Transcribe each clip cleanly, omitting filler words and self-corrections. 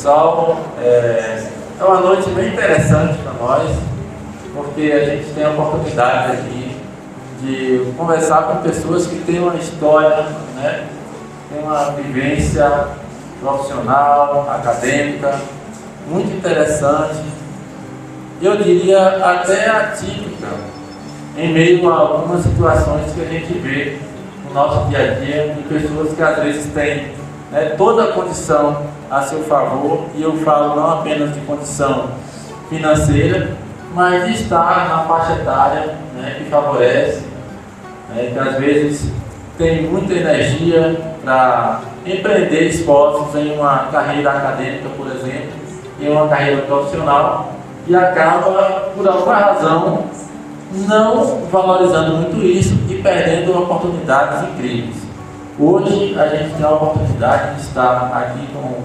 pessoal, é uma noite bem interessante para nós, porque a gente tem a oportunidade aqui de conversar com pessoas que têm uma história, né? Tem uma vivência profissional, acadêmica, muito interessante, eu diria até atípica, em meio a algumas situações que a gente vê no nosso dia a dia, de pessoas que às vezes têm, né, toda a condição a seu favor, e eu falo não apenas de condição financeira, mas de estar na faixa etária, né, que favorece, né, que às vezes tem muita energia para empreender esforços em uma carreira acadêmica, por exemplo, em uma carreira profissional, e acaba, por alguma razão, não valorizando muito isso e perdendo oportunidades incríveis. Hoje a gente tem a oportunidade de estar aqui com o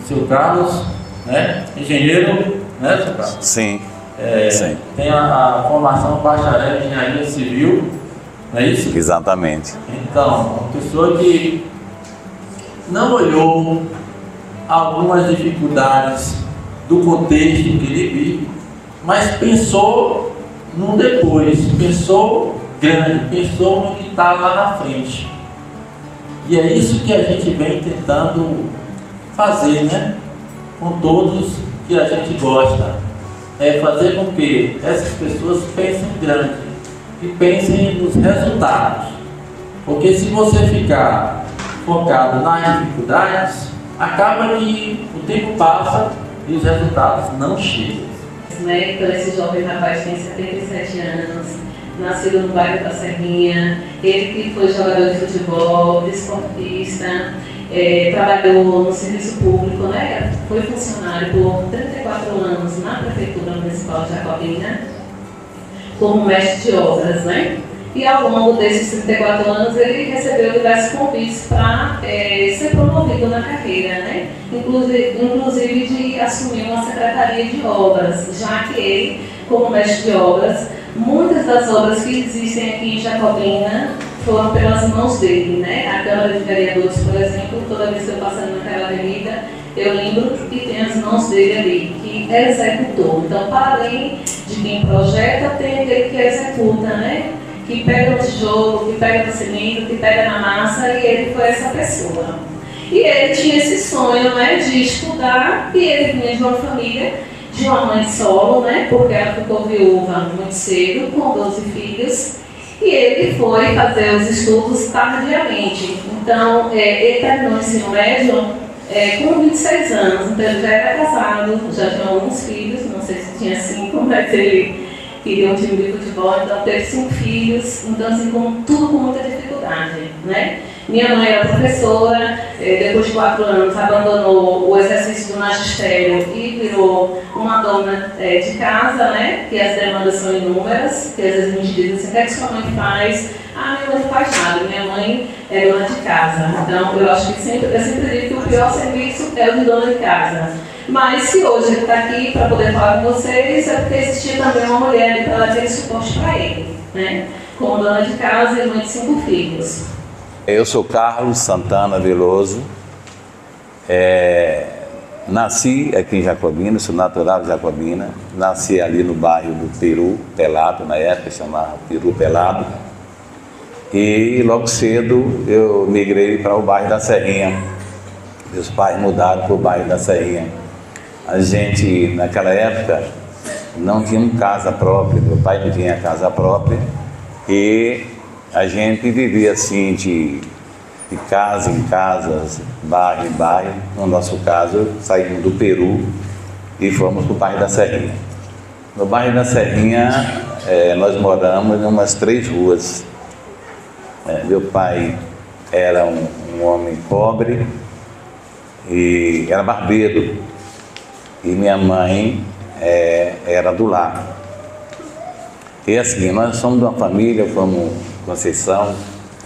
seu Carlos, né? Engenheiro, né, seu Carlos? Sim. Sim. Tem a formação bacharel em engenharia civil, não é isso? Exatamente. Então, uma pessoa que não olhou algumas dificuldades do contexto que ele vive, mas pensou no depois, pensou grande, pensou no que está lá na frente. E é isso que a gente vem tentando fazer, né? Com todos que a gente gosta. É fazer com que essas pessoas pensem grande e pensem nos resultados. Porque se você ficar focado nas dificuldades, acaba que o tempo passa e os resultados não chegam. Então esse jovem rapaz tem 77 anos, nascido no bairro da Serrinha, ele que foi jogador de futebol, desportista, trabalhou no serviço público, né? Foi funcionário por 34 anos na Prefeitura Municipal de Jacobina, como mestre de obras, né? E ao longo desses 34 anos ele recebeu diversos convites para ser promovido na carreira, né? Inclusive de assumir uma secretaria de obras, já que ele, como mestre de obras, muitas das obras que existem aqui em Jacobina foram pelas mãos dele, né? A Câmara de Vereadores, por exemplo, toda vez que eu passando naquela avenida, eu lembro que tem as mãos dele ali, que executou. Então, para além de quem projeta, tem aquele que executa, né? Que pega no tijolo, que pega no cimento, que pega na massa, e ele foi essa pessoa. E ele tinha esse sonho, né, de estudar, e ele vinha de uma família, de uma mãe solo, né, porque ela ficou viúva muito cedo, com 12 filhos, e ele foi fazer os estudos tardiamente. Então, ele terminou o ensino médio com 26 anos, então ele já era casado, já tinha alguns filhos, não sei se tinha 5, mas ele queria um time de futebol, então teve 5 filhos, então assim, tudo com muita dificuldade, né? Minha mãe era professora, depois de 4 anos abandonou o exercício do magistério e virou uma dona de casa, né? Que as demandas são inúmeras, que às vezes a gente diz assim, o que é que sua mãe faz? Ah, minha mãe não faz nada, minha mãe é dona de casa. Então, eu acho que eu sempre digo que o pior serviço é o de dona de casa. Mas se hoje ele está aqui para poder falar com vocês, é porque existia também uma mulher ali para dar aquele suporte para ele, né? Como dona de casa e mãe de 5 filhos. Eu sou Carlos Santana Veloso, nasci aqui em Jacobina, sou natural de Jacobina, nasci ali no bairro do Peru Pelado, na época chamava Peru Pelado, e logo cedo eu migrei para o bairro da Serrinha. Meus pais mudaram para o bairro da Serrinha. A gente, naquela época, não tinha casa própria, meu pai não tinha casa própria, e a gente vivia assim de casa em casa, bairro em bairro. No nosso caso, saímos do Peru e fomos para o bairro da Serrinha. No bairro da Serrinha, nós moramos em umas 3 ruas. Meu pai era um homem pobre e era barbeiro, e minha mãe era do lar. E assim, nós somos de uma família, fomos Conceição,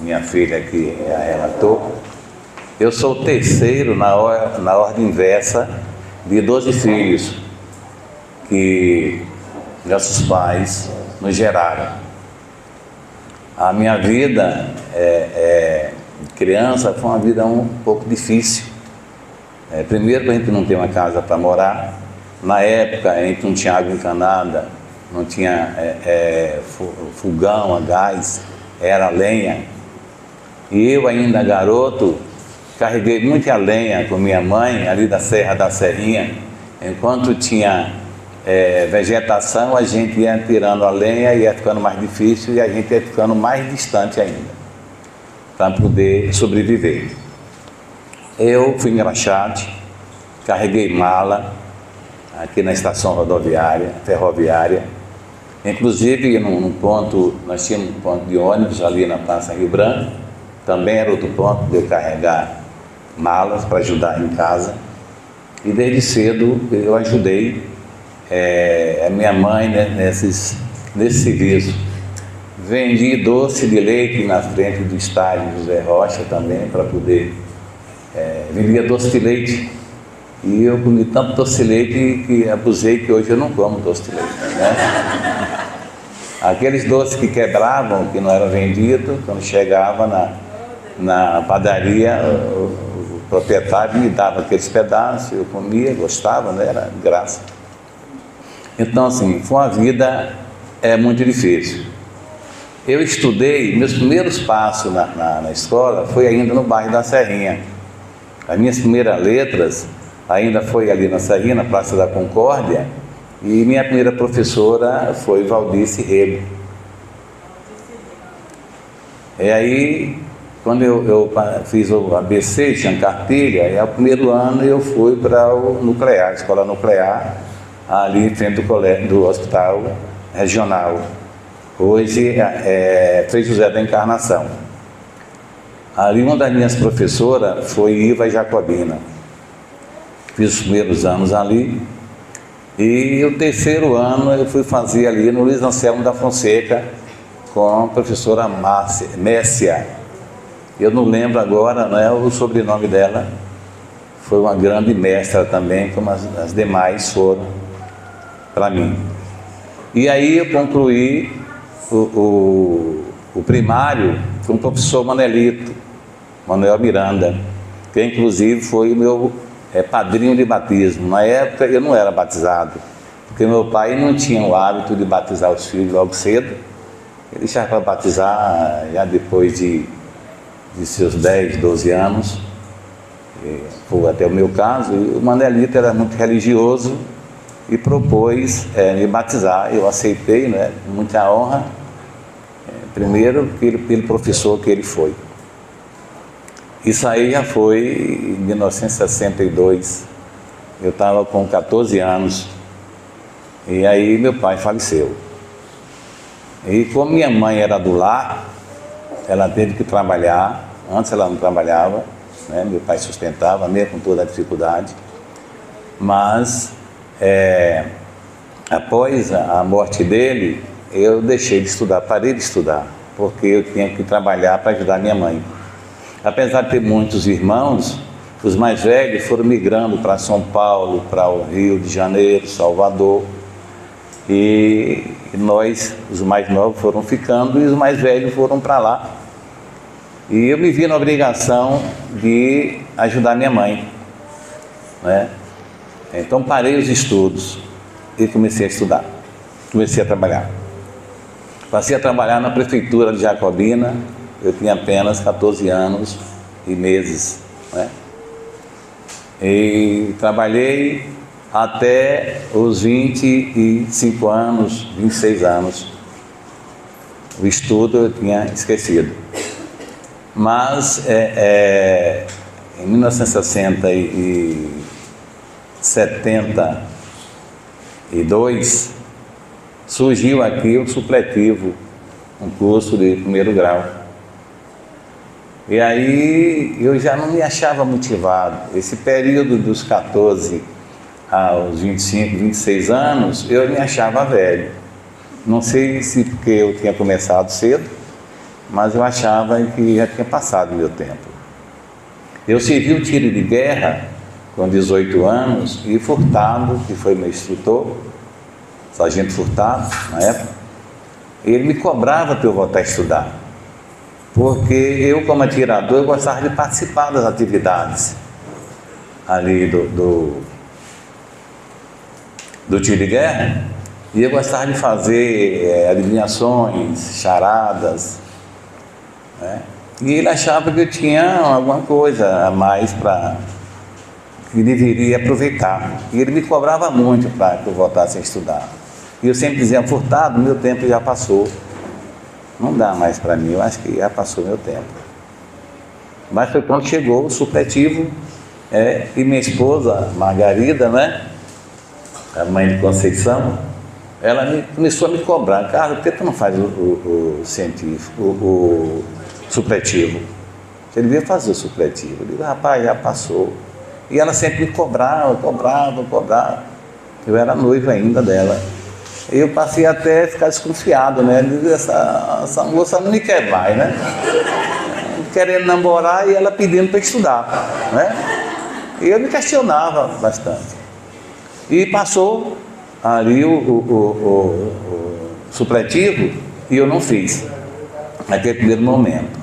minha filha que é a relator. Eu sou o terceiro na ordem inversa de 12 filhos que nossos pais nos geraram. A minha vida de criança foi uma vida um pouco difícil, Primeiro, que a gente não tem uma casa para morar. Na época, a gente não tinha água encanada, não tinha fogão a gás, era lenha. E eu, ainda garoto, carreguei muita lenha com minha mãe, ali da Serra da Serrinha. Enquanto tinha vegetação, a gente ia tirando a lenha, ia ficando mais difícil e a gente ia ficando mais distante ainda, para poder sobreviver. Eu fui engraxate, carreguei mala aqui na estação ferroviária. Inclusive, num ponto, nós tínhamos um ponto de ônibus ali na Praça Rio Branco, também era outro ponto de eu carregar malas para ajudar em casa. E desde cedo eu ajudei a minha mãe, né, nesse serviço. Vendi doce de leite na frente do estádio José Rocha também, para poder... vendia doce de leite. E eu comi tanto doce de leite que abusei, que hoje eu não como doce de leite, né? Aqueles doces que quebravam, que não eram vendidos, quando chegava na padaria, o proprietário me dava aqueles pedaços, eu comia, gostava, né? Era graça. Então, assim, foi uma vida muito difícil. Eu estudei, meus primeiros passos na escola foi ainda no bairro da Serrinha. As minhas primeiras letras ainda foi ali na Serrinha, na Praça da Concórdia, e minha primeira professora foi Valdice Rego. E aí, quando eu fiz o ABC, tinha cartilha, e ao primeiro ano eu fui para o nuclear, a escola nuclear, ali em frente do hospital regional. Hoje é Frei José da Encarnação. Ali uma das minhas professoras foi Iva Jacobina. Fiz os primeiros anos ali. E o terceiro ano eu fui fazer ali no Luiz Anselmo da Fonseca com a professora Messia. Eu não lembro agora, né, o sobrenome dela. Foi uma grande mestra também, como as demais foram para mim. E aí eu concluí o primário com o professor Manuel Miranda, que inclusive foi o meu padrinho de batismo. Na época eu não era batizado, porque meu pai não tinha o hábito de batizar os filhos logo cedo. Ele deixava para batizar já depois de seus 10, 12 anos, foi até o meu caso. E o Manelito era muito religioso e propôs me batizar. Eu aceitei, né, com muita honra, primeiro pelo professor que ele foi. Isso aí já foi em 1962, eu estava com 14 anos, e aí meu pai faleceu. E como minha mãe era do lar, ela teve que trabalhar. Antes ela não trabalhava, né? Meu pai sustentava, mesmo com toda a dificuldade. Mas após a morte dele, eu deixei de estudar, parei de estudar, porque eu tinha que trabalhar para ajudar minha mãe. Apesar de ter muitos irmãos, os mais velhos foram migrando para São Paulo, para o Rio de Janeiro, Salvador. E nós, os mais novos, foram ficando e os mais velhos foram para lá. E eu me vi na obrigação de ajudar minha mãe, né? Então parei os estudos e comecei a estudar, comecei a trabalhar. Passei a trabalhar na prefeitura de Jacobina. Eu tinha apenas 14 anos e meses, né? E trabalhei até os 25 anos, 26 anos. O estudo eu tinha esquecido. Mas em 1972 surgiu aqui o supletivo, um curso de primeiro grau. E aí eu já não me achava motivado. Esse período dos 14 aos 25, 26 anos, eu me achava velho. Não sei se porque eu tinha começado cedo, mas eu achava que já tinha passado o meu tempo. Eu servi o tiro de guerra com 18 anos e Furtado, que foi meu instrutor, sargento Furtado, na época, ele me cobrava para eu voltar a estudar. Porque eu, como atirador, eu gostava de participar das atividades. ali do tiro de guerra, e eu gostava de fazer adivinhações, charadas, né? E ele achava que eu tinha alguma coisa a mais que deveria aproveitar. E ele me cobrava muito para que eu voltasse a estudar. E eu sempre dizia: Furtado, meu tempo já passou. Não dá mais para mim, eu acho que já passou meu tempo. Mas foi quando chegou o supletivo, e minha esposa, Margarida, né, a mãe de Conceição, ela começou a me cobrar: Carlos, por que tu não faz o científico, o supletivo? Você devia fazer o supletivo. Eu digo: rapaz, já passou. E ela sempre me cobrava. Eu era noivo ainda dela. Eu passei até a ficar desconfiado, né? Essa moça não me quer mais, né? Querendo namorar e ela pedindo para estudar, né? E eu me questionava bastante. E passou ali o supletivo e eu não fiz, naquele primeiro momento.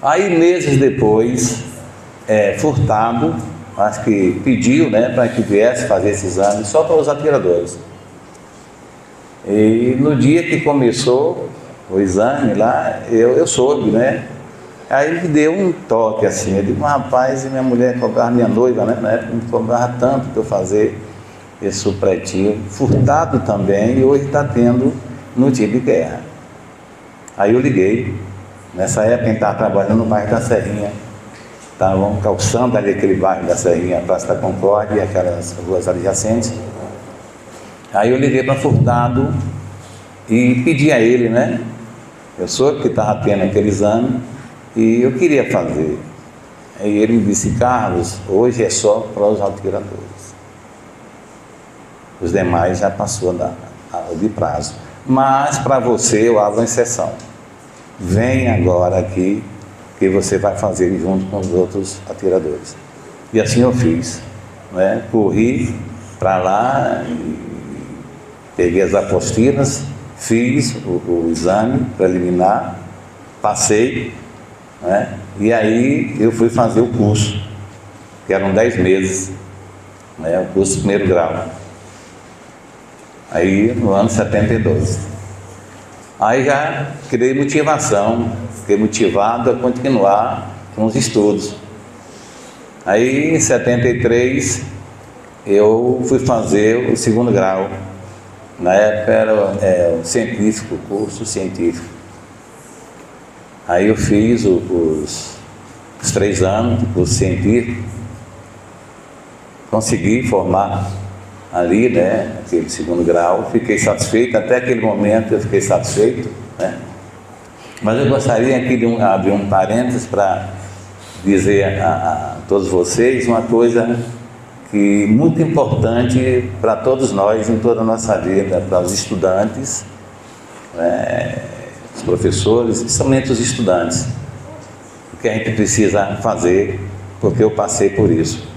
Aí, meses depois, Furtado, acho que pediu, né, para que viesse fazer esse exame só para os atiradores. E no dia que começou o exame lá, eu soube, né? Aí ele me deu um toque assim. Eu digo: rapaz, e minha mulher cobrava, minha noiva, né, na época, me cobrava tanto para eu fazer esse supletivo. Furtado também, e hoje está tendo no tiro de guerra. Aí eu liguei. Nessa época a gente estava trabalhando no bairro da Serrinha. Estavam calçando ali aquele bairro da Serrinha, a Praça da Concórdia e aquelas ruas adjacentes. Aí eu liguei para Furtado e pedi a ele, né? Eu soube que estava tendo aquele exame e eu queria fazer. Aí ele me disse: Carlos, hoje é só para os atiradores. Os demais já passou de prazo. Mas para você eu abro uma exceção. Vem agora aqui que você vai fazer junto com os outros atiradores. E assim eu fiz, né? Corri para lá, peguei as apostilas, fiz o exame preliminar, passei, né? E aí eu fui fazer o curso, que eram 10 meses, né? O curso de primeiro grau. Aí no ano 72. Aí já criei motivação, fiquei motivado a continuar com os estudos. Aí em 73 eu fui fazer o segundo grau. Na época era o científico, curso científico. Aí eu fiz os 3 anos do curso científico, consegui formar ali, né, aquele segundo grau, fiquei satisfeito, até aquele momento eu fiquei satisfeito, né? Mas eu gostaria aqui de abrir um parênteses para dizer a todos vocês uma coisa que muito importante para todos nós, em toda a nossa vida, para os estudantes, né, os professores, principalmente os estudantes, o que a gente precisa fazer, porque eu passei por isso.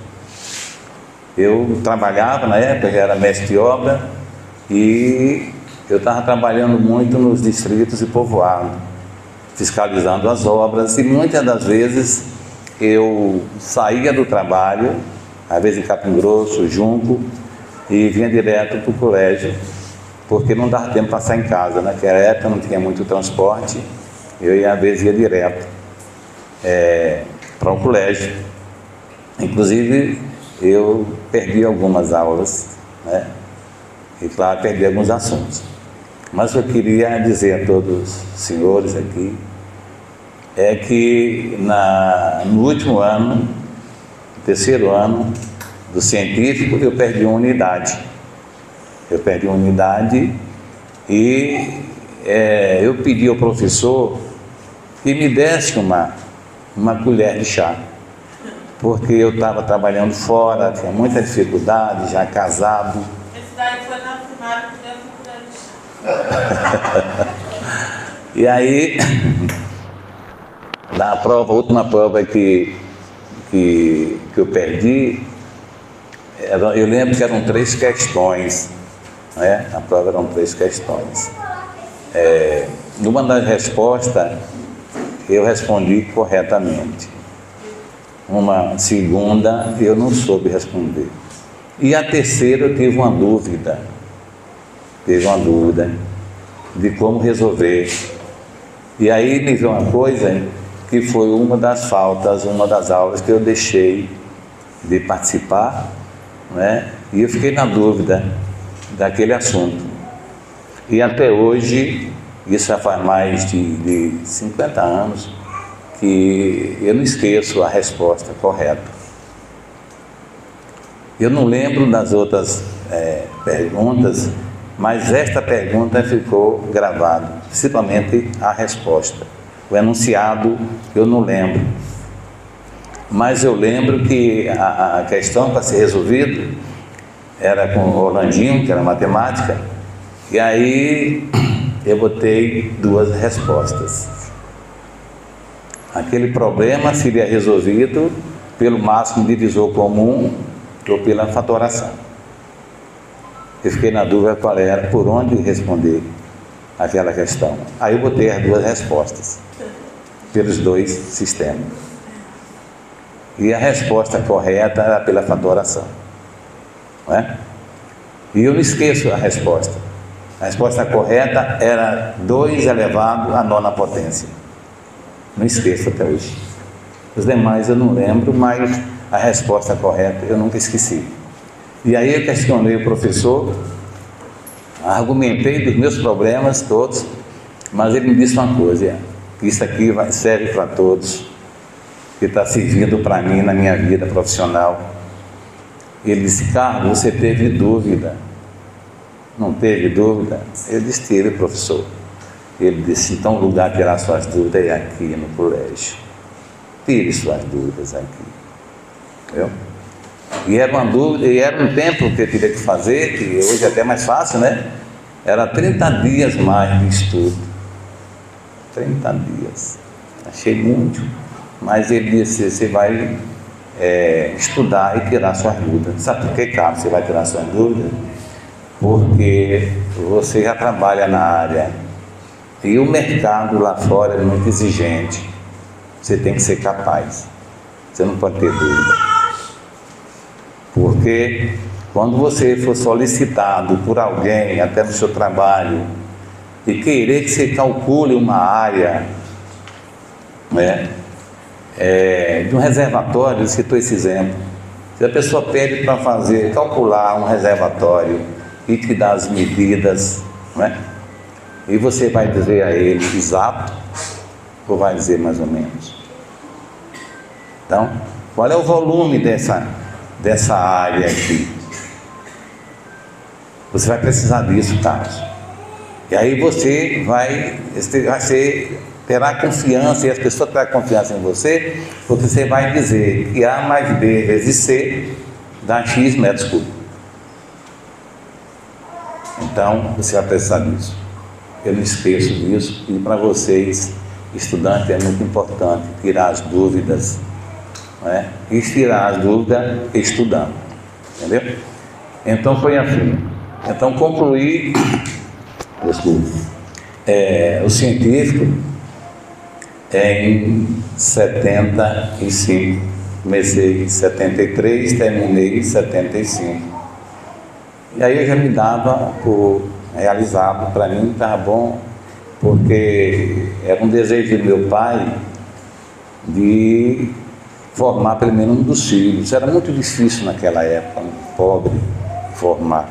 Eu trabalhava na época, já era mestre de obra, e eu estava trabalhando muito nos distritos e povoados, fiscalizando as obras, e muitas das vezes eu saía do trabalho, às vezes em Capim Grosso, Junco, e vinha direto para o colégio, porque não dava tempo de passar em casa. Naquela época não tinha muito transporte, eu às vezes ia direto para o colégio. Inclusive, eu perdi algumas aulas, né? E claro, perdi alguns assuntos. Mas eu queria dizer a todos os senhores aqui, que no último ano, terceiro ano do científico, eu perdi uma unidade. E eu pedi ao professor que me desse uma colher de chá, porque eu estava trabalhando fora, tinha muita dificuldade, já casado. Esse daí foi na primária que deu colher de chá. E aí, na prova, a última prova que eu perdi, eu lembro que eram 3 questões, né? A prova eram 3 questões. Numa das respostas, eu respondi corretamente. Uma segunda eu não soube responder. E a terceira eu tive uma dúvida. De como resolver. E aí me veio uma coisa que foi uma das faltas, uma das aulas que eu deixei de participar, né? E eu fiquei na dúvida daquele assunto. E até hoje, isso já faz mais de 50 anos, que eu não esqueço a resposta correta. Eu não lembro das outras perguntas, mas esta pergunta ficou gravada, principalmente a resposta. O enunciado eu não lembro, mas eu lembro que a questão para ser resolvida era com o Orlandinho, que era matemática, e aí eu botei duas respostas. Aquele problema seria resolvido pelo máximo divisor comum ou pela fatoração. Eu fiquei na dúvida qual era, por onde responder aquela questão. Aí eu botei as duas respostas, pelos dois sistemas. E a resposta correta era pela fatoração. Não é? E eu não esqueço a resposta. A resposta correta era 2 elevado à 9ª potência. Não esqueço até hoje. Os demais eu não lembro, mas a resposta correta eu nunca esqueci. E aí eu questionei o professor, argumentei dos meus problemas todos, mas ele me disse uma coisa, que isso aqui serve para todos, que está servindo para mim na minha vida profissional. Ele disse: Carlos, você teve dúvida? Não teve dúvida? Eu disse: teve, professor. Ele disse: então o lugar de tirar suas dúvidas é aqui no colégio. Tire suas dúvidas aqui. Entendeu? E era uma dúvida, e era um tempo que eu teria que fazer, que hoje é até mais fácil, né? Era 30 dias mais de estudo. 30 dias. Achei muito. Mas ele disse: você vai estudar e tirar suas dúvidas. Sabe por que, Carlos, você vai tirar suas dúvidas? Porque você já trabalha na área e o mercado lá fora é muito exigente. Você tem que ser capaz. Você não pode ter dúvida. Porque quando você for solicitado por alguém, até no seu trabalho, e querer que você calcule uma área, né, de um reservatório, eu citou esse exemplo. Se a pessoa pede para calcular um reservatório e te dar as medidas, né, e você vai dizer a ele exato ou vai dizer mais ou menos? Então, qual é o volume dessa área aqui? Você vai precisar disso, Carlos. E aí você terá confiança, e as pessoas terão confiança em você, porque você vai dizer que A mais B vezes C dá X metros cúbicos. Então, você vai precisar disso. Eu não esqueço disso, e para vocês, estudantes, é muito importante tirar as dúvidas, né? E tirar as dúvidas estudando, entendeu? Então foi assim. Então concluí o científico em 75, comecei em 73, terminei em 75. E aí eu já me dava por realizado, para mim estava bom, porque era um desejo do meu pai de formar pelo menos um dos filhos. Era muito difícil naquela época, um pobre, formar,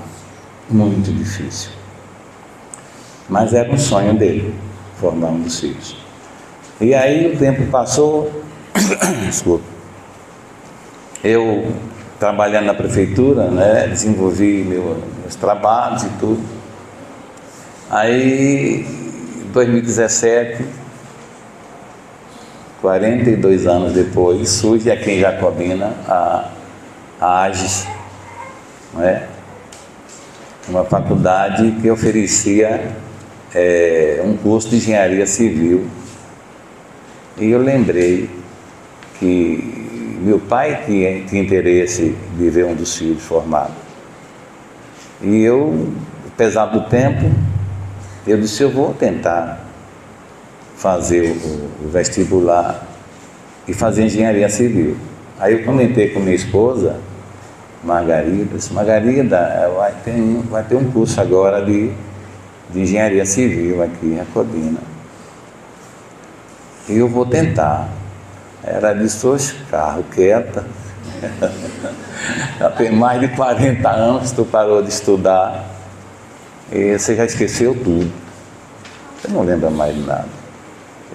muito difícil. Mas era um sonho dele, formar um dos filhos. E aí o tempo passou, desculpa, eu trabalhando na prefeitura, né, desenvolvi meus trabalhos e tudo. Aí, em 2017, 42 anos depois, surge aqui em Jacobina a AGES, não é? Uma faculdade que oferecia um curso de engenharia civil. E eu lembrei que meu pai tinha interesse de ver um dos filhos formado. E eu, apesar do tempo, eu disse: eu vou tentar fazer o vestibular e fazer engenharia civil. Aí eu comentei com minha esposa, Margarida, disse, Margarida, vai ter um curso agora de engenharia civil aqui em Jacobina. E eu vou tentar. Ela disse, oxe, carro, quieta. Já tem mais de 40 anos que tu parou de estudar e você já esqueceu tudo. Você não lembra mais de nada.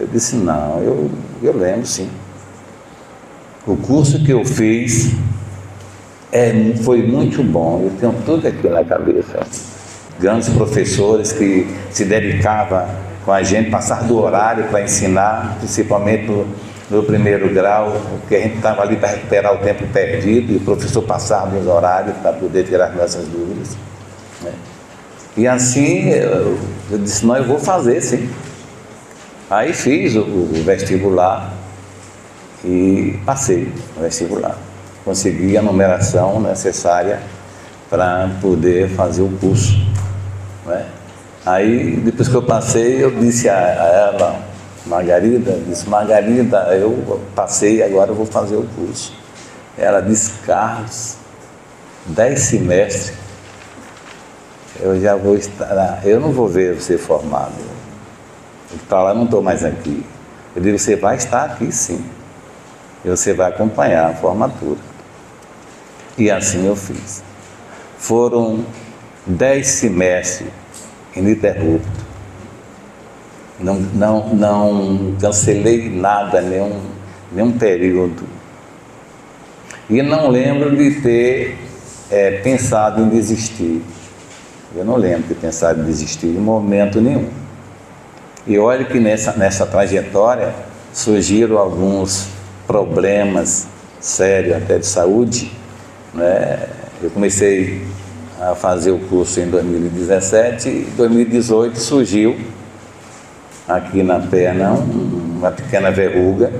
Eu disse, não, eu lembro sim. O curso que eu fiz foi muito bom, eu tenho tudo aquilo na cabeça. Grandes professores que se dedicavam com a gente, passar do horário para ensinar, principalmente no primeiro grau, porque a gente estava ali para recuperar o tempo perdido e o professor passava nos horários para poder tirar nossas dúvidas, né? E assim eu disse, não, eu vou fazer sim. Aí fiz o vestibular e passei no vestibular. Consegui a numeração necessária para poder fazer o curso, né? Aí, depois que eu passei, eu disse a ela, Margarida, eu passei, agora eu vou fazer o curso. Ela disse, Carlos, 10 semestres, eu já vou estar, eu não vou ver você formado. Para lá, não estou mais aqui. Eu digo, você vai estar aqui sim. E você vai acompanhar a formatura. E assim eu fiz. Foram 10 semestres ininterruptos. Não cancelei nada, nenhum período. E não lembro de ter pensado em desistir. Eu não lembro de pensar em desistir em momento nenhum. E olha que nessa trajetória surgiram alguns problemas sérios até de saúde, né? Eu comecei a fazer o curso em 2017 e em 2018 surgiu aqui na perna uma pequena verruga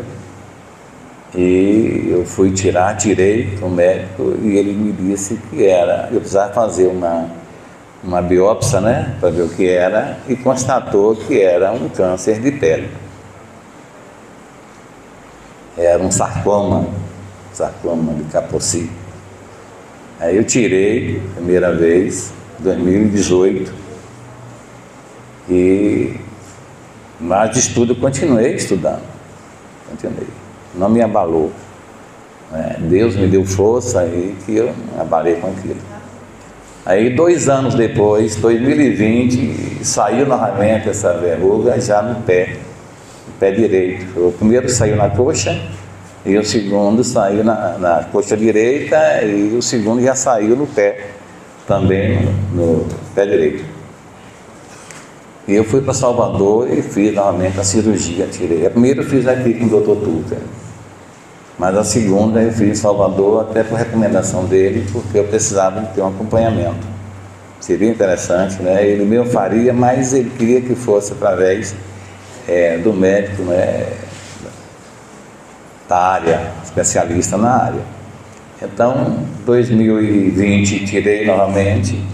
e eu fui tirei para o médico e ele me disse que eu precisava fazer uma biópsia, né, para ver o que era, e constatou que era um câncer de pele. Era um sarcoma de Kaposi. Aí eu tirei, primeira vez, em 2018, mas de estudo eu continuei estudando, não me abalou, né? Deus me deu força aí que eu me abalei com aquilo. Aí 2 anos depois, 2020, saiu novamente essa verruga já no pé direito. O primeiro saiu na coxa e o segundo saiu na coxa direita e o segundo já saiu no pé, também no pé direito. E eu fui para Salvador e fiz novamente a cirurgia, tirei. A primeira eu fiz aqui com o Dr. Tuca, mas a segunda eu fiz em Salvador até por recomendação dele, porque eu precisava de ter um acompanhamento. Seria interessante, né? Ele mesmo faria, mas ele queria que fosse através do médico, né, da área, especialista na área. Então, 2020 tirei novamente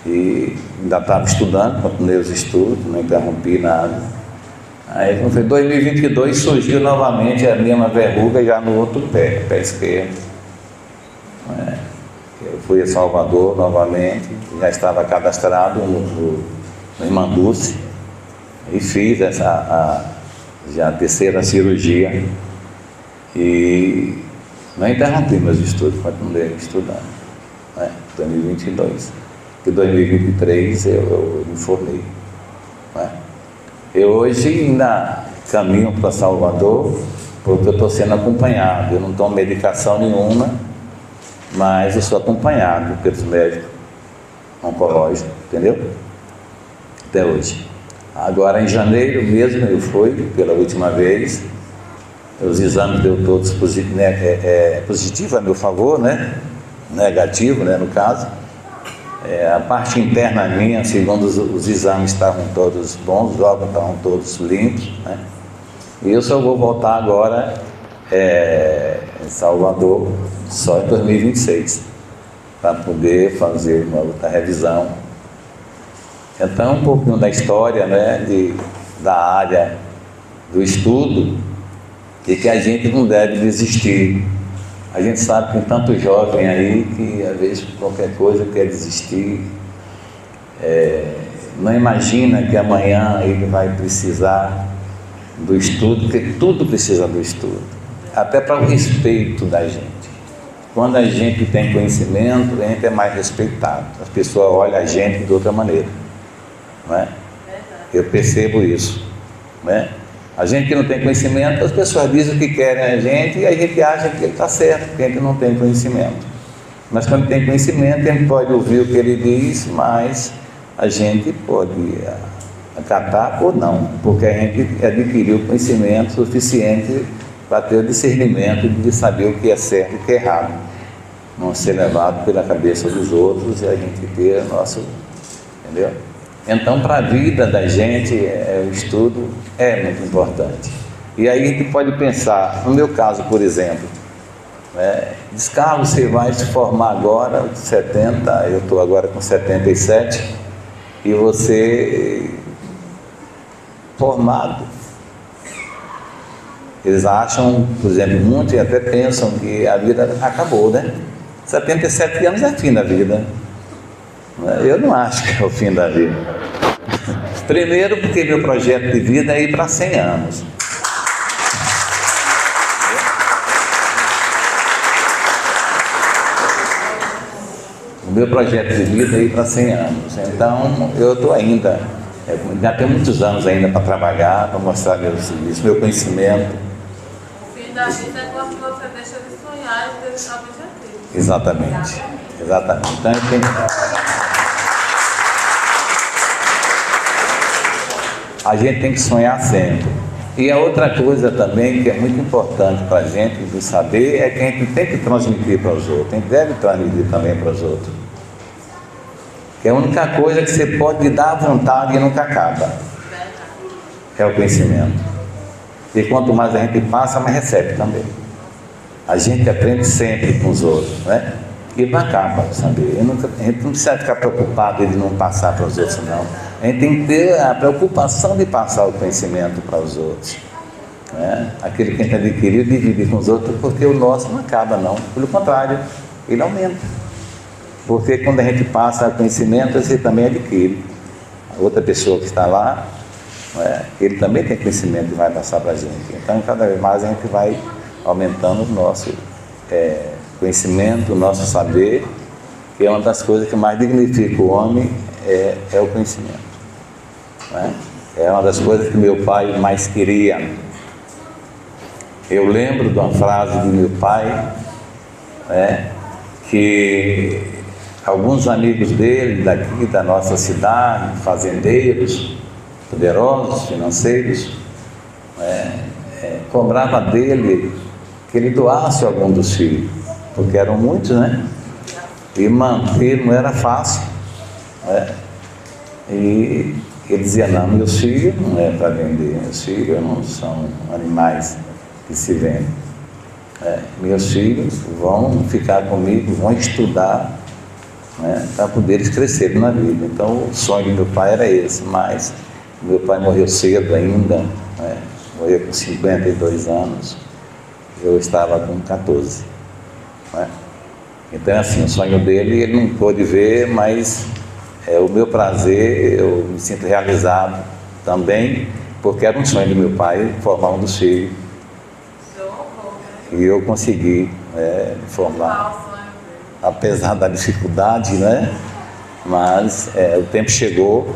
e ainda estava estudando, continuei os estudos, não interrompi nada. Aí, quando foi 2022, surgiu novamente a mesma verruga já no outro pé esquerdo. Eu fui a Salvador novamente, já estava cadastrado no Irmanduce e fiz já a terceira cirurgia e não interrompi meus estudos, continuei estudando, né? 2022. Em 2023 eu me formei, né? Eu hoje ainda caminho para Salvador porque eu estou sendo acompanhado. Eu não tomo medicação nenhuma, mas eu sou acompanhado pelos médicos oncológicos, entendeu? Até hoje. Agora em janeiro mesmo eu fui pela última vez. Os exames deu todos positivo a meu favor, né? Negativo, né, no caso. A parte interna minha, segundo os exames, estavam todos bons, os órgãos estavam todos limpos, né? E eu só vou voltar agora em Salvador só em 2026 para poder fazer uma outra revisão. Então, um pouquinho da história, né, da área do estudo, e que a gente não deve desistir, A gente sabe que tem tanto jovem aí que às vezes por qualquer coisa quer desistir, não imagina que amanhã ele vai precisar do estudo, porque tudo precisa do estudo, até para o respeito da gente. Quando a gente tem conhecimento, a gente é mais respeitado, as pessoas olham a gente de outra maneira, não é? Eu percebo isso, né? A gente que não tem conhecimento, as pessoas dizem o que querem a gente e a gente acha que ele está certo, porque a gente não tem conhecimento. Mas quando tem conhecimento, a gente pode ouvir o que ele diz, mas a gente pode acatar ou não, porque a gente adquiriu conhecimento suficiente para ter o discernimento de saber o que é certo e o que é errado. Não ser levado pela cabeça dos outros e a gente ter o nosso... Entendeu? Então, para a vida da gente, o estudo é muito importante. E aí a gente pode pensar, no meu caso, por exemplo, diz, Carlos, você vai se formar agora, 70, eu estou agora com 77, e você formado. Eles acham, por exemplo, muitos até pensam que a vida acabou, né? 77 anos é o fim da vida. Eu não acho que é o fim da vida. Primeiro porque meu projeto de vida é ir para 100 anos. O meu projeto de vida é ir para 100 anos. Então, eu estou ainda, já tenho muitos anos ainda para trabalhar, para mostrar meu serviço, meu conhecimento. O fim da vida é quando você deixa de sonhar e ter objetivos. Exatamente. Exatamente. Então, eu tenho... A gente tem que sonhar sempre. E a outra coisa também que é muito importante para a gente de saber é que a gente tem que transmitir para os outros, a gente deve transmitir também para os outros. Que é a única coisa que você pode dar à vontade e nunca acaba. É o conhecimento. E quanto mais a gente passa, mais recebe também. A gente aprende sempre com os outros, né? E não acaba, sabe? A gente não precisa ficar preocupado de não passar para os outros, não. A gente tem que ter a preocupação de passar o conhecimento para os outros, né? Aquele que a gente adquiriu, dividir com os outros, porque o nosso não acaba, não. Pelo contrário, ele aumenta. Porque quando a gente passa o conhecimento, você também adquire. A outra pessoa que está lá, ele também tem conhecimento e vai passar para a gente. Então, cada vez mais a gente vai aumentando o nosso conhecimento, o nosso saber, que é uma das coisas que mais dignifica o homem, é o conhecimento. É uma das coisas que meu pai mais queria. Eu lembro de uma frase de meu pai, que alguns amigos dele, daqui da nossa cidade, fazendeiros, poderosos, financeiros, cobrava dele que ele doasse algum dos filhos, porque eram muitos, né? E manter não era fácil, E ele dizia, não, meus filhos não é para vender, meus filhos não são animais que se vendem. Meus filhos vão ficar comigo, vão estudar, para poder eles crescerem na vida. Então o sonho do meu pai era esse, mas meu pai morreu cedo ainda, morreu com 52 anos, eu estava com 14. Então assim, o sonho dele ele não pôde ver, mas o meu prazer, eu me sinto realizado também, porque era um sonho do meu pai formar um dos filhos. E eu consegui formar, apesar da dificuldade, mas o tempo chegou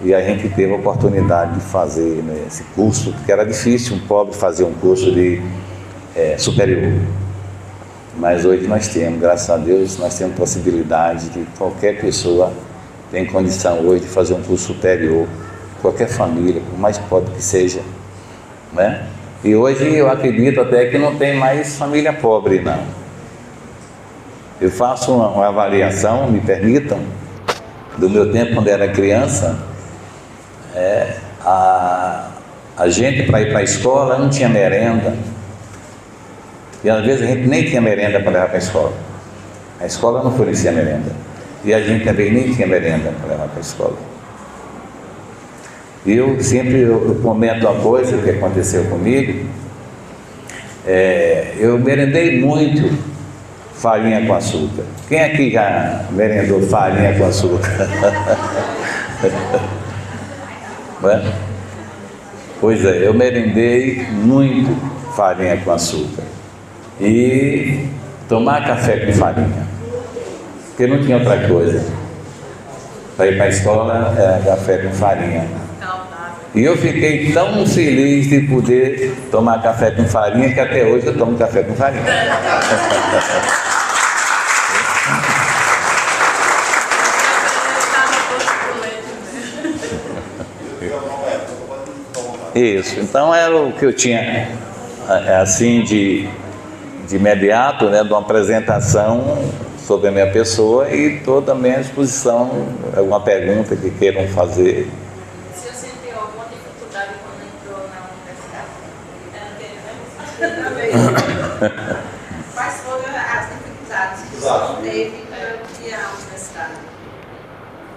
e a gente teve a oportunidade de fazer esse curso, porque era difícil um pobre fazer um curso de superior. Mas hoje nós temos, graças a Deus, nós temos possibilidade de qualquer pessoa tem condição hoje de fazer um curso superior, qualquer família, por mais pobre que seja, E hoje eu acredito até que não tem mais família pobre, não. Eu faço uma avaliação, me permitam, do meu tempo quando era criança, a gente para ir para a escola não tinha merenda. E às vezes a gente nem tinha merenda para levar para a escola. A escola não fornecia merenda. E a gente também nem tinha merenda para levar para a escola. E eu sempre comento uma coisa que aconteceu comigo. Eu merendei muito farinha com açúcar. Quem aqui já merendou farinha com açúcar? Pois é, eu merendei muito farinha com açúcar. E tomar café com farinha. Porque não tinha outra coisa. Para ir para a escola, era café com farinha. E eu fiquei tão feliz de poder tomar café com farinha que até hoje eu tomo café com farinha. Isso, então era o que eu tinha assim de imediato, né, de uma apresentação sobre a minha pessoa e toda a minha exposição, alguma pergunta que queiram fazer. O senhor sentiu alguma dificuldade quando entrou na universidade? Quais foram as dificuldades que o senhor teve para ir à universidade?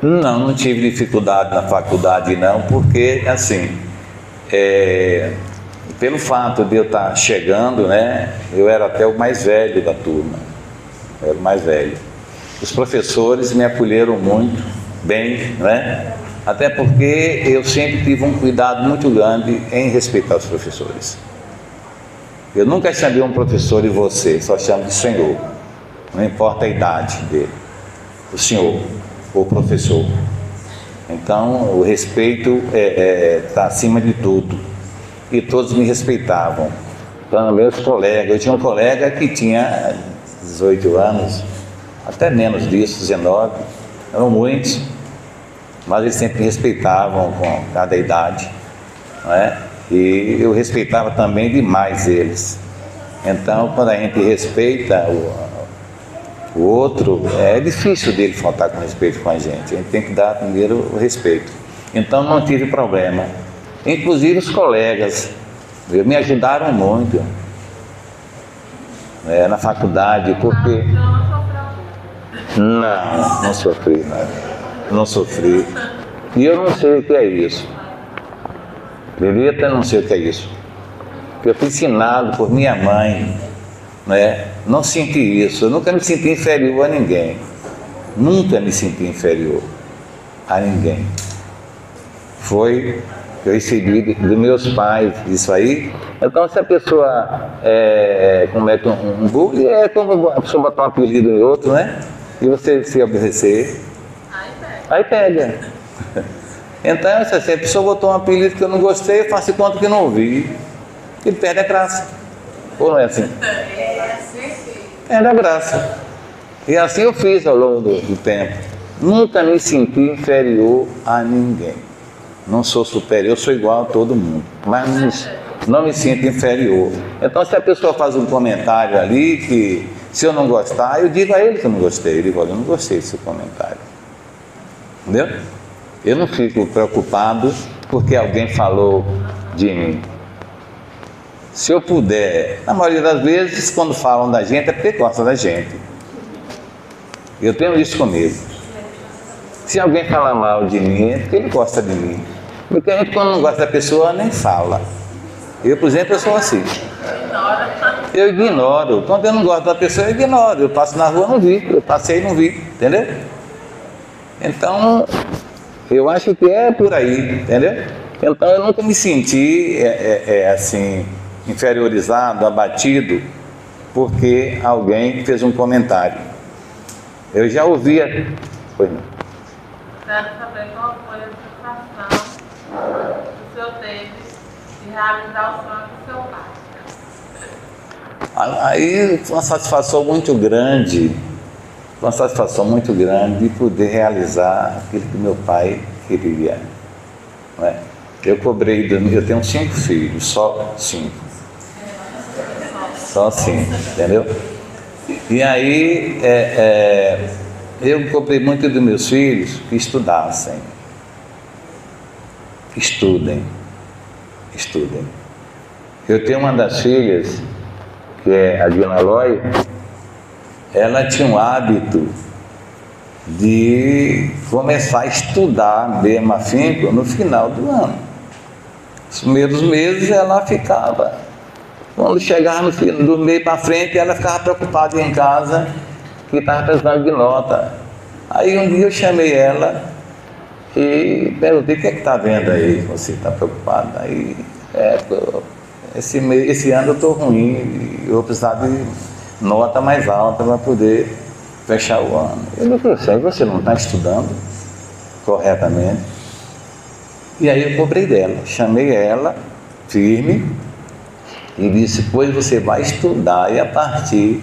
Não tive dificuldade na faculdade não, porque assim, pelo fato de eu estar chegando, né, eu era até o mais velho da turma, eu era o mais velho. Os professores me acolheram muito bem, né, até porque eu sempre tive um cuidado muito grande em respeitar os professores. Eu nunca chamei um professor de você, só chamo de senhor, não importa a idade dele, o senhor ou professor. Então o respeito está acima de tudo. E todos me respeitavam. Então, meus colegas, eu tinha um colega que tinha 18 anos, até menos disso, 19, eram muitos, mas eles sempre me respeitavam com cada idade, não é? E eu respeitava também demais eles. Então, quando a gente respeita o outro, é difícil dele faltar com respeito com a gente tem que dar primeiro o respeito. Então, não tive problema. Inclusive os colegas me ajudaram muito na faculdade, porque... Não sofri, não sofri. E eu não sei o que é isso. Devia até não sei o que é isso. Porque eu fui ensinado por minha mãe, não senti isso. Eu nunca me senti inferior a ninguém. Nunca me senti inferior a ninguém. Foi... eu recebi dos meus pais isso aí. Então, se a pessoa comete um bullying, é como a pessoa botar um apelido em outro, né? E você se obedecer, aí pega. Então, se a pessoa botou um apelido que eu não gostei, eu faço conta que não ouvi. Ele perde a graça. Ou não é assim? Perde a graça. E assim eu fiz ao longo do tempo. Nunca me senti inferior a ninguém. Não sou superior, sou igual a todo mundo, mas não me sinto inferior. Então, se a pessoa faz um comentário ali que, se eu não gostar, eu digo a ele que eu não gostei. Eu digo, olha, eu não gostei desse comentário. Entendeu? Eu não fico preocupado porque alguém falou de mim. Se eu puder, na maioria das vezes, quando falam da gente, é porque gostam da gente. Eu tenho isso comigo. Se alguém falar mal de mim, é porque ele gosta de mim. Porque a gente, quando não gosta da pessoa, nem fala. Eu, por exemplo, eu sou assim. Eu ignoro. Quando eu não gosto da pessoa, eu ignoro. Eu passo na rua, não vi. Eu passei e não vi. Entendeu? Então, eu acho que é por aí. Entendeu? Então, eu nunca me senti, assim, inferiorizado, abatido, porque alguém fez um comentário. Eu já ouvia... Pois não. Quero saber qual foi a sensação que o senhor teve de realizar o sonho do seu pai. Aí, uma satisfação muito grande de poder realizar aquilo que meu pai queria. Não é? Eu cobrei, eu tenho 5 filhos, só 5. Só 5, entendeu? E aí, eu cobrei muito dos meus filhos que estudassem. Estudem. Eu tenho uma das filhas, que é a Diana Loy, ela tinha um hábito de começar a estudar mesmo afinco no final do ano. Os primeiros meses ela ficava Quando chegava do meio para frente, ela ficava preocupada em casa, que estava precisando de nota. Aí um dia eu chamei ela e perguntei: o que é que está vendo aí? Você está preocupada? Aí, esse ano eu estou ruim, eu vou precisar de nota mais alta para poder fechar o ano. Eu falei: você não está estudando corretamente? E aí eu cobrei dela, chamei ela firme e disse: pois você vai estudar e a partir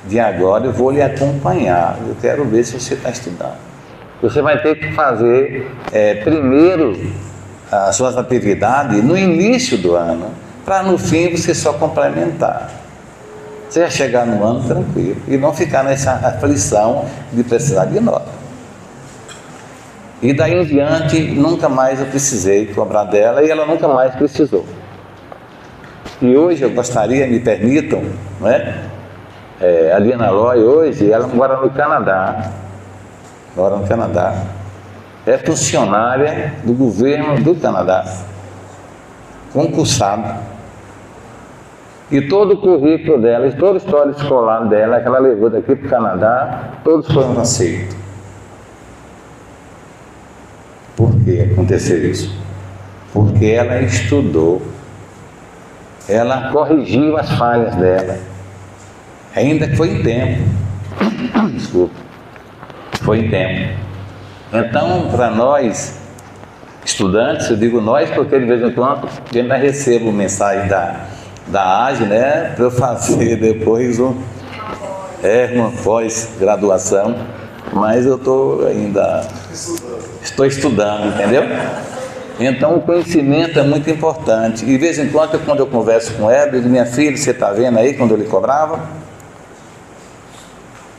de agora eu vou lhe acompanhar, eu quero ver se você está estudando. Você vai ter que fazer primeiro as suas atividades no início do ano, para no fim você só complementar. Você vai chegar no ano tranquilo e não ficar nessa aflição de precisar de nota. E daí em diante, nunca mais eu precisei cobrar dela e ela nunca mais precisou. E hoje eu gostaria, me permitam, não é? A Diana Loy hoje, ela mora no Canadá. Mora no Canadá. É funcionária do governo do Canadá. Concursada. E todo o currículo dela, toda a história escolar dela, que ela levou daqui para o Canadá, todos foram aceitos. Por que aconteceu isso? Porque ela estudou, ela corrigiu as falhas dela, ainda que foi em tempo. Desculpa, foi em tempo. Então, para nós, estudantes, eu digo nós porque de vez em quando eu ainda recebo mensagem da AGE, né, para eu fazer depois uma pós-graduação, mas eu estou estudando, entendeu? Então o conhecimento é muito importante. E de vez em quando, quando eu converso com ela, eu digo: minha filha, você está vendo aí quando eu lhe cobrava?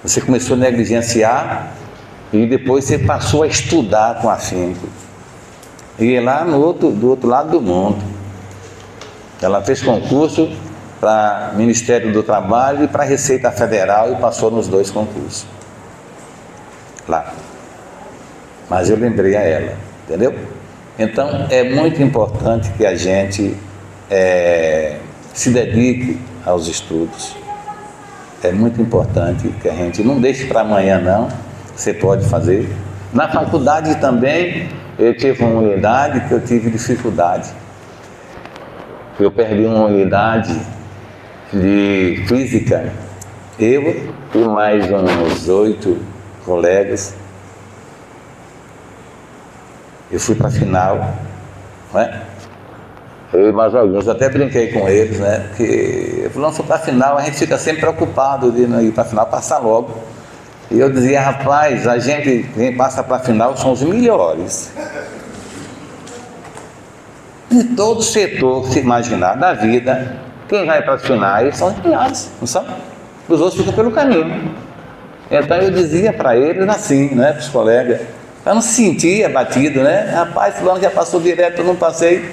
Você começou a negligenciar e depois você passou a estudar com afinco. E lá do outro lado do mundo. Ela fez concurso para Ministério do Trabalho e para Receita Federal e passou nos 2 concursos. Lá. Mas eu lembrei a ela, entendeu? Então é muito importante que a gente se dedique aos estudos. É muito importante que a gente não deixe para amanhã não, você pode fazer. Na faculdade também eu tive uma unidade que eu tive dificuldade. Eu perdi uma unidade de física, eu e mais uns 8 colegas. Eu fui para a final, não é? Eu e mais alguns, eu até brinquei com eles, né? Porque eu falei: não, se for para a final, a gente fica sempre preocupado de não ir para a final, passar logo. E eu dizia: rapaz, a gente, quem passa para a final são os melhores. De todo setor que se imaginar da vida, quem vai para as finais são os melhores, não são? Os outros ficam pelo caminho. Então eu dizia para eles assim, né, para os colegas, eu não se sentia abatido, né? Rapaz, fulano já passou direto, eu não passei.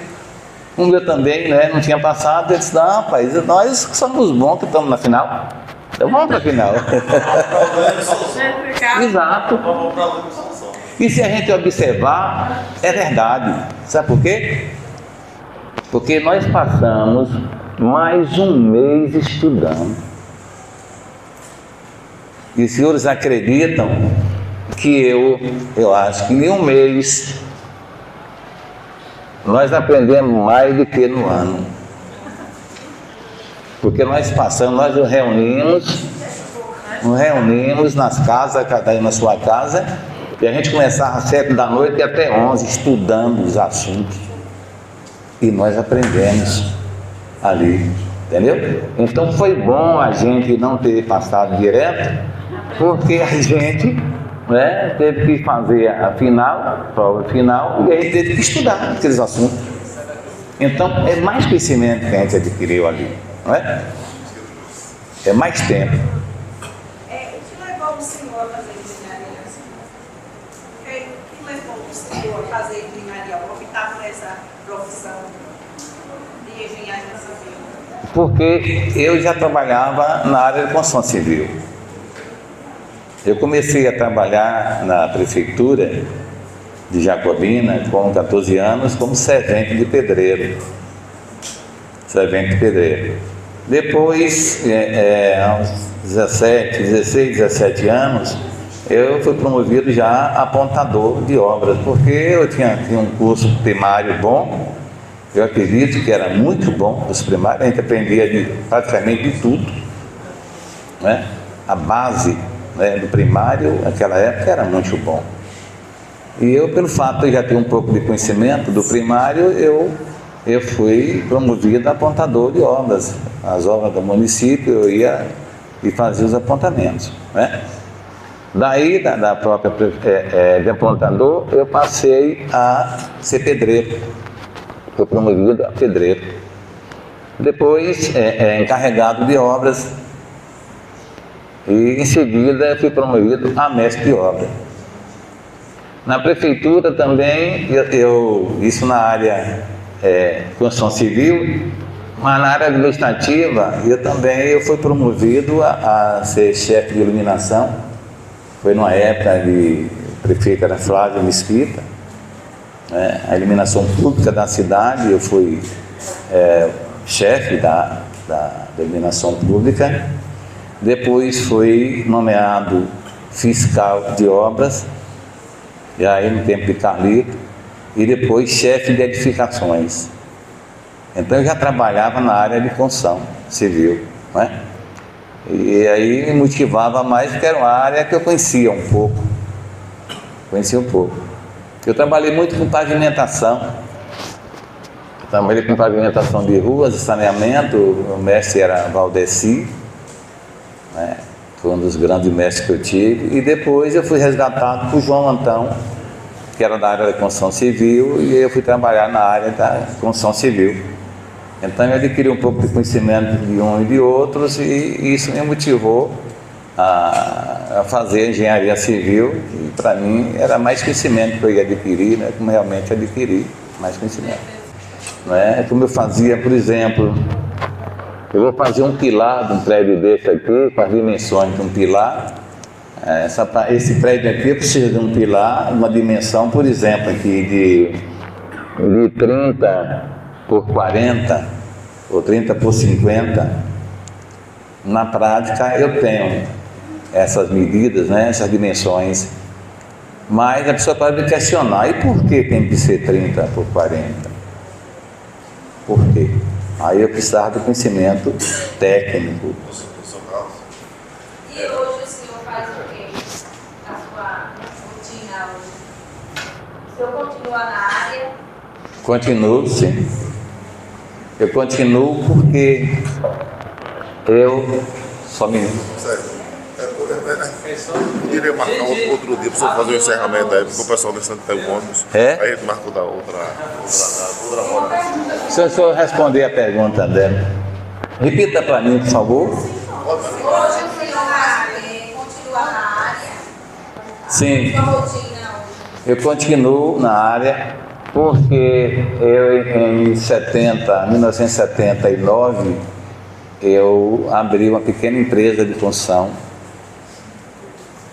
Um dia também, né, não tinha passado. Eu disse: não, rapaz, nós somos bons que estamos na final. Então vamos para a final. Exato. E se a gente observar, é verdade. Sabe por quê? Porque nós passamos mais um mês estudando. E os senhores acreditam que eu acho que em um mês nós aprendemos mais do que no ano. Porque nós passamos, nós nos reunimos nas casas, cada um na sua casa, e a gente começava às 7 da noite e até 11 estudando os assuntos. E nós aprendemos ali, entendeu? Então foi bom a gente não ter passado direto, porque a gente, né, teve que fazer a prova final, e aí teve que estudar aqueles assuntos. Então é mais conhecimento que a gente adquiriu ali, não é? É mais tempo. O que levou o senhor a fazer engenharia? O que levou o senhor a fazer engenharia, a optar por essa profissão de engenharia civil? Porque eu já trabalhava na área de construção civil. Eu comecei a trabalhar na prefeitura de Jacobina com 14 anos como servente de pedreiro. Servente de pedreiro. Depois, aos 16, 17 anos, eu fui promovido já apontador de obras, porque eu tinha um curso primário bom, eu acredito que era muito bom, os primários, a gente aprendia praticamente de tudo, né? A base, né, do primário, naquela época, era muito bom. E eu, pelo fato de já ter um pouco de conhecimento do primário, eu fui promovido a apontador de obras. As obras do município, eu ia e fazia os apontamentos, né? Daí, da própria de apontador, eu passei a ser pedreiro. Fui promovido a pedreiro. Depois, encarregado de obras. E, em seguida, fui promovido a mestre de obra. Na prefeitura também, isso na área construção civil, mas na área administrativa, eu fui promovido a ser chefe de iluminação. Foi numa época de prefeito era Flávio Mesquita, né? A iluminação pública da cidade, eu fui chefe da iluminação pública. Depois fui nomeado fiscal de obras, e aí no tempo de Carlito, e depois chefe de edificações. Então eu já trabalhava na área de construção civil, né? E aí me motivava mais, porque era uma área que eu conhecia um pouco. Eu trabalhei muito com pavimentação. Trabalhei com pavimentação de ruas, saneamento. O mestre era Valdeci, né? Foi um dos grandes mestres que eu tive. E depois eu fui resgatado por João Antão, que era da área da construção civil, e eu fui trabalhar na área da construção civil. Então eu adquiri um pouco de conhecimento de um e de outros, e isso me motivou a fazer engenharia civil, e para mim era mais conhecimento que eu ia adquirir, né, como realmente adquiri mais conhecimento. Não é como eu fazia, por exemplo, eu vou fazer um pilar de um prédio desse aqui, com as dimensões de um pilar. Esse prédio aqui precisa de um pilar, uma dimensão, por exemplo, aqui de 30 por 40 ou 30 por 50. Na prática eu tenho essas medidas, né, essas dimensões, mas a pessoa pode me questionar: e por que tem que ser 30 por 40? Por quê? Aí eu precisava do conhecimento técnico. E hoje o senhor faz o quê? A sua rotina hoje? O senhor continua na área? Continuo, sim. Eu continuo porque eu só me... Eu queria marcar outro dia para você fazer o encerramento aí, porque o pessoal deixando de ter o ônibus. Aí a gente marca da outra roda. Se o senhor responder a pergunta dela, repita para mim, por favor. Hoje o senhor continua na área? Sim. Sua rotina hoje? Eu continuo na área porque em 1979, eu abri uma pequena empresa de construção,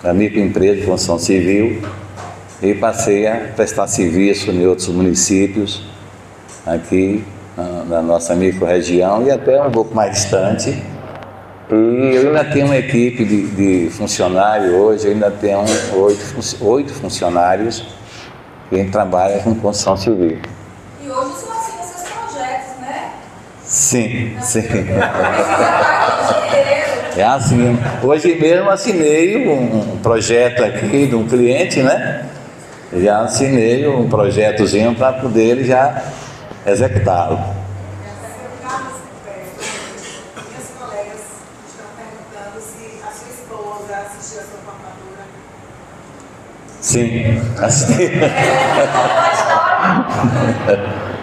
uma microempresa de construção civil, e passei a prestar serviço em outros municípios, aqui na nossa micro-região e até um pouco mais distante. E eu ainda tenho uma equipe de funcionários hoje, eu ainda tenho 8 funcionários que trabalham com construção civil. E hoje o senhor assina seus projetos, né? Sim, sim. É assim. Hoje mesmo assinei um projeto aqui de um cliente, né? Já assinei um projetozinho para poder ele já executá-lo. Minhas colegas estão perguntando se a sua esposa assistiu a sua formatura. Sim,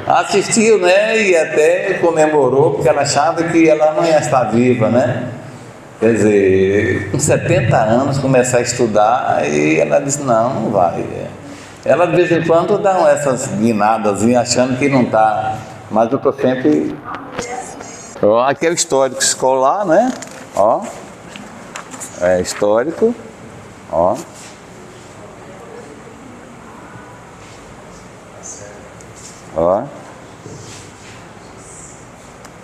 assistiu, né? E até comemorou, porque ela achava que ela não ia estar viva, né? Quer dizer, com 70 anos começar a estudar, e ela disse: não vai. Ela de vez em quando dá essas guinadas achando que não está, mas eu estou sempre... Ó, aqui é o histórico escolar, né? Ó, é histórico, ó. Ó,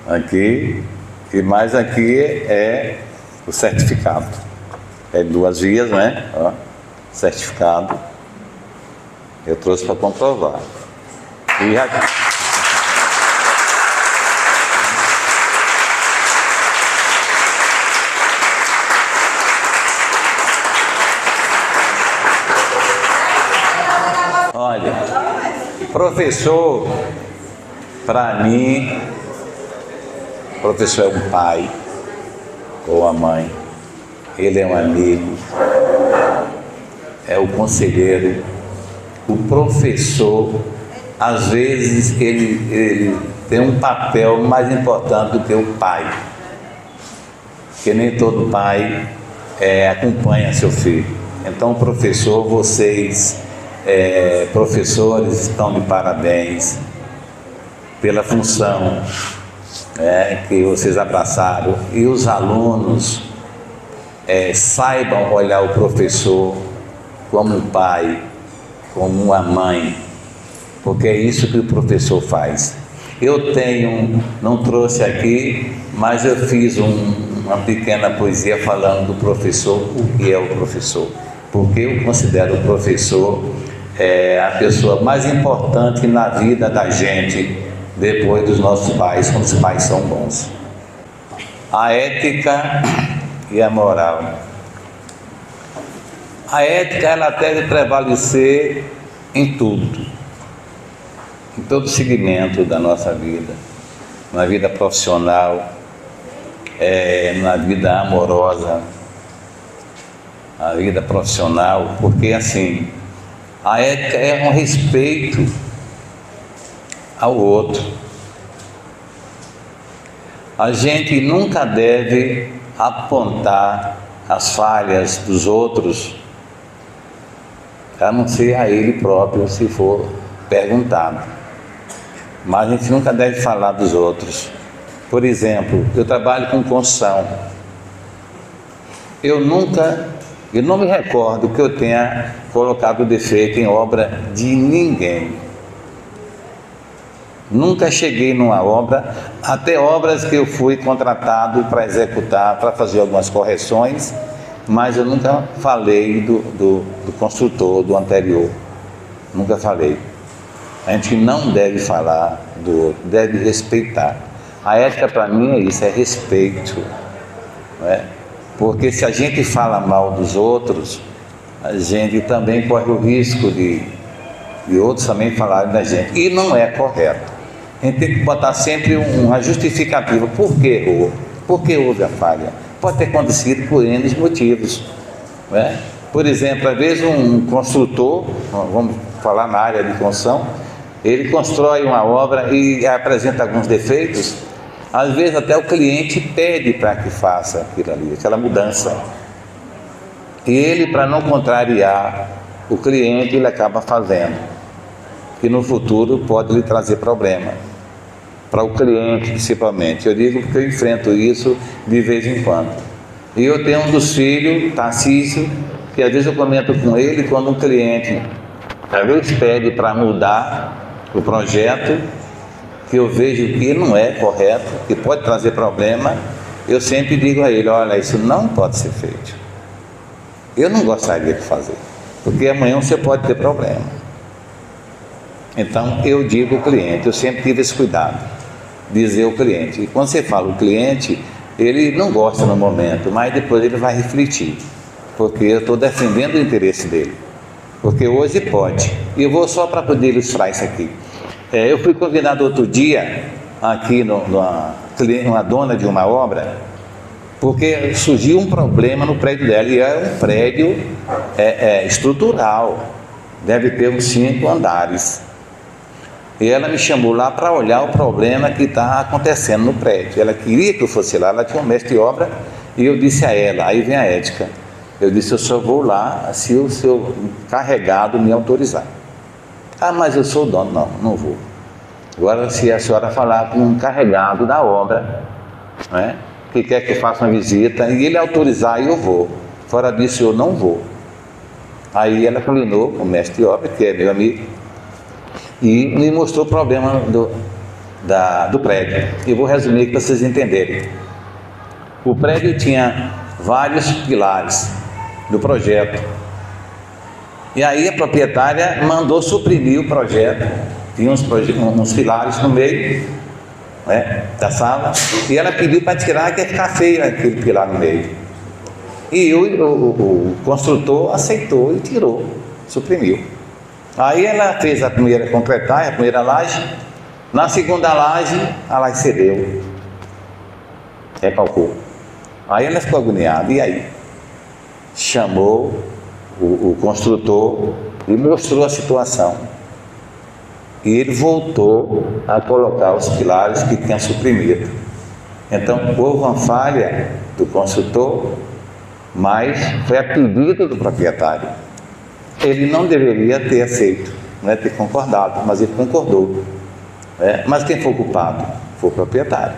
aqui E mais aqui é o certificado. É 2 vias, né? Ó, certificado. Eu trouxe para comprovar. E aqui. Olha, professor, para mim, professor é um pai ou uma mãe, ele é um amigo, é o conselheiro. O professor, às vezes, ele tem um papel mais importante do que o pai, porque nem todo pai acompanha seu filho. Então, professor, vocês, professores, estão de parabéns pela função que vocês abraçaram, e os alunos saibam olhar o professor como um pai, como uma mãe, porque é isso que o professor faz. Eu não trouxe aqui, mas eu fiz uma pequena poesia falando do professor, o que é o professor, porque eu considero o professor a pessoa mais importante na vida da gente, depois dos nossos pais, quando os pais são bons. A ética e a moral. A ética, ela deve prevalecer em tudo, em todo segmento da nossa vida, na vida profissional, na vida amorosa, na vida profissional, porque assim, a ética é um respeito ao outro. A gente nunca deve apontar as falhas dos outros, a não ser a ele próprio, se for perguntado. Mas a gente nunca deve falar dos outros. Por exemplo, eu trabalho com construção. Eu não me recordo que eu tenha colocado defeito em obra de ninguém. Nunca cheguei numa obra, até obras que eu fui contratado para executar, para fazer algumas correções, mas eu nunca falei do construtor, do anterior. Nunca falei. A gente não deve falar do outro, deve respeitar. A ética para mim é isso, é respeito. Não é? Porque se a gente fala mal dos outros, a gente também corre o risco de outros também falarem da gente. E não é correto. A gente tem que botar sempre uma justificativa. Por que errou? Por que houve a falha? Pode ter acontecido por N motivos. Não é? Por exemplo, às vezes um construtor, vamos falar na área de construção, ele constrói uma obra e apresenta alguns defeitos. Às vezes até o cliente pede para que faça aquilo ali, aquela mudança. E ele, para não contrariar o cliente, ele acaba fazendo. Que no futuro pode lhe trazer problema. Para o cliente, principalmente. Eu digo porque eu enfrento isso de vez em quando. E eu tenho um dos filhos, Tarcísio, que às vezes eu comento com ele, quando um cliente talvez pede para mudar o projeto, que eu vejo que não é correto, que pode trazer problema, eu sempre digo a ele, olha, isso não pode ser feito. Eu não gostaria de fazer, porque amanhã você pode ter problema. Então eu digo ao cliente, eu sempre tive esse cuidado, dizer ao cliente. E quando você fala o cliente, ele não gosta no momento, mas depois ele vai refletir, porque eu estou defendendo o interesse dele, porque hoje pode. E eu vou só para poder ilustrar isso aqui. Eu fui convidado outro dia aqui uma dona de uma obra, porque surgiu um problema no prédio dela, e é um prédio estrutural, deve ter uns 5 andares. E ela me chamou lá para olhar o problema que está acontecendo no prédio. Ela queria que eu fosse lá, ela tinha um mestre de obra, e eu disse a ela, aí vem a ética, eu disse, eu só vou lá se o seu carregado me autorizar. Ah, mas eu sou o dono. Não vou. Agora, se a senhora falar com um carregado da obra, né, que quer que eu faça uma visita, e ele autorizar, eu vou. Fora disso, eu não vou. Aí ela combinou com o mestre de obra, que é meu amigo, e me mostrou o problema do prédio. Eu vou resumir para vocês entenderem. O prédio tinha vários pilares do projeto. E aí a proprietária mandou suprimir o projeto. Tinha uns pilares no meio, né, da sala, e ela pediu para tirar, que ia ficar feio aquele pilar no meio. E o construtor aceitou e tirou, suprimiu. Aí ela fez a primeira completar, a primeira laje. Na segunda laje, a laje cedeu, recalcou. Aí ela ficou agoniada. E aí? Chamou o construtor e mostrou a situação. E ele voltou a colocar os pilares que tinha suprimido. Então, houve uma falha do construtor, mas foi a pedido do proprietário. Ele não deveria ter aceito, não é, ter concordado, mas ele concordou. Mas quem foi o culpado? Foi o proprietário.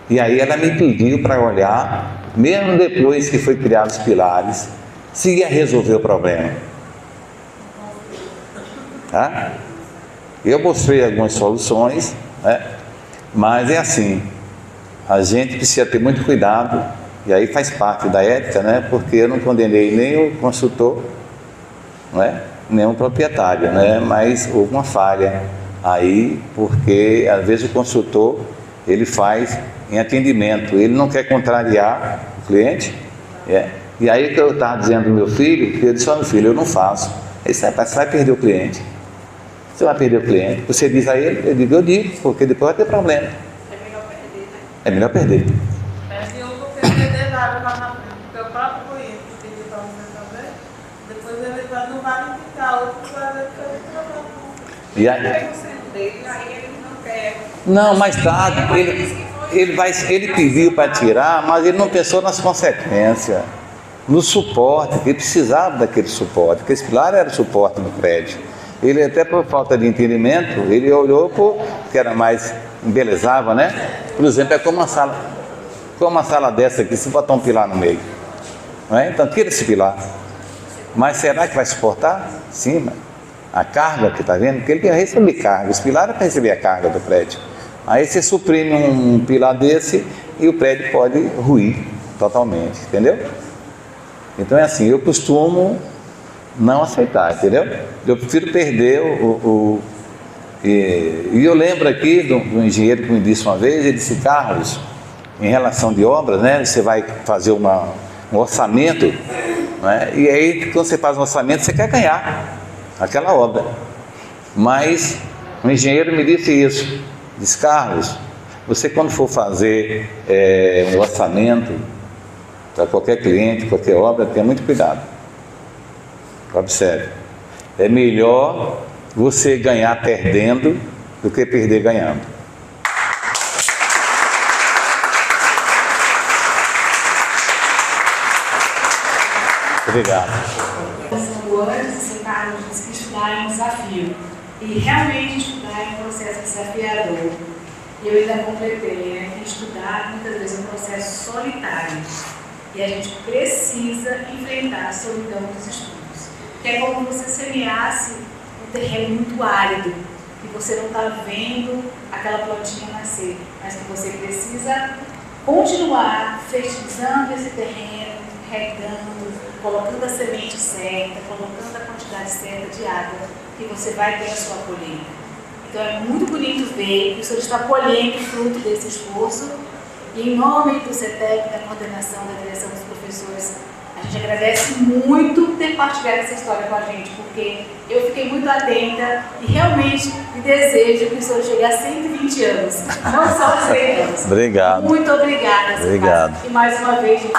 E aí ela me pediu para olhar, mesmo depois que foi criados os pilares, se ia resolver o problema. Tá? Eu mostrei algumas soluções, né? Mas é assim, a gente precisa ter muito cuidado, e aí faz parte da ética, né? Porque eu não condenei nem o construtor, né? Nem o proprietário, né? Mas houve uma falha aí, porque às vezes o construtor, ele faz em atendimento, ele não quer contrariar o cliente, e aí que eu estava dizendo ao meu filho, que eu disse: ó, meu filho, eu não faço. Ele disse: você vai perder o cliente. Você vai perder o cliente. Você diz a ele, eu digo, porque depois vai ter problema. É melhor perder, né? É melhor perder. Perde um porque perder nada lá na frente. Porque o próprio cliente pediu para você fazer, depois ele não vai ficar, outro vai ver que ele trabalha. E aí? Aí ele não quer. Não, mas tá, ele pediu para tirar, mas ele não pensou nas consequências, no suporte, que ele precisava daquele suporte, porque esse pilar era o suporte do prédio. Ele, até por falta de entendimento, ele olhou que era mais, embelezava, né? Por exemplo, é como uma sala dessa aqui, se botar um pilar no meio, não é? Então tira esse pilar. Mas será que vai suportar? Sim, mas a carga que está vendo, porque ele ia receber carga, os pilares é para receber a carga do prédio. Aí você suprime um pilar desse e o prédio pode ruir totalmente, entendeu? Então é assim, eu costumo não aceitar, entendeu? Eu prefiro perder e eu lembro aqui do engenheiro que me disse uma vez, ele disse: Carlos, em relação de obras, né, você vai fazer um orçamento, né, e aí quando você faz um orçamento, você quer ganhar aquela obra. Mas o engenheiro me disse isso, disse: Carlos, você quando for fazer um orçamento para qualquer cliente, qualquer obra, tenha muito cuidado. Observe, é melhor você ganhar perdendo do que perder ganhando. Obrigado. Antes, o Carlos disse que estudar é um desafio. E realmente estudar é um processo desafiador. E eu ainda completei, né, que estudar muitas vezes é um processo solitário. E a gente precisa enfrentar a solidão dos estudos. Que é como se você semeasse um terreno muito árido, que você não está vendo aquela plantinha nascer, mas que você precisa continuar fertilizando esse terreno, regando, colocando a semente certa, colocando a quantidade certa de água, que você vai ter a sua colheita. Então é muito bonito ver que o senhor está colhendo fruto desse esforço, e em nome do CETEP, da coordenação, da direção dos professores, a gente agradece muito ter partilhado essa história com a gente, porque eu fiquei muito atenta e realmente desejo que o senhor chegue a 120 anos, não só 100 anos. Obrigado. Muito obrigada. Obrigado. E mais uma vez, gente,